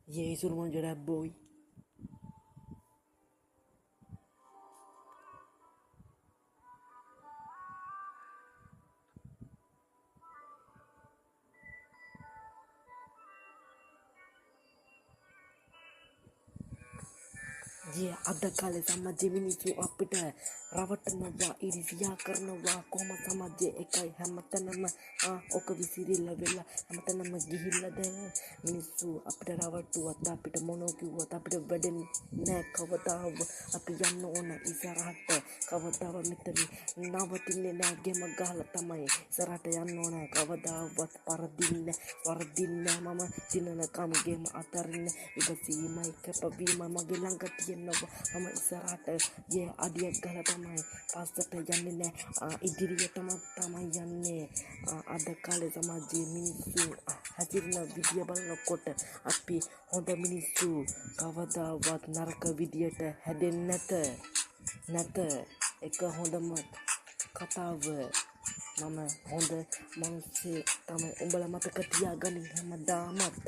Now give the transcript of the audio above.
E aí, seu irmão de boy? අද කාලේ සමාජයේ මිනිස්සු අපිට රවටනවා ඉරිසියා කරනවා කොහොම සමාජයේ එකයි හැමතැනම ඔක විසිරිලා වෙලා හැමතැනම ගිහිල්ලාද මිනිස්සු අපිට රවට්ටුවත් අපිට මොනෝ කිව්වත් අපිට වැඩෙන්නේ නෑ කවදාවත් අපි යන්න ඕන ඉස්සරහට කවදාවත් මෙතන නවතින්නේ නෑ ගෙම ගහලා තමයි ඉස්සරහට යන්න ඕන කවදාවත් වරදින්නේ මම දිනනකම් ගෙම අතරින්න ඉවසීමයි කැපවීම මගේ ළඟ තියෙනවා මම ඉස්සරහට අඩියක් ගහලා තමයි පස්සට යන්නේ නෑ ඉදිරියටම තමයි යන්නේ අද කාලේ සමාජයේ මිනිස්සු හැසිරෙන විදිය බලනකොට අපි හොඳ මිනිස්සු කවදාවත් නරක විදියට හැදෙන්නේ නැත එක හොඳම කතාව මම හොඳ මිනිස්සෙක් තමයි උඹලා මතක තියාගන්න හැමදාමත්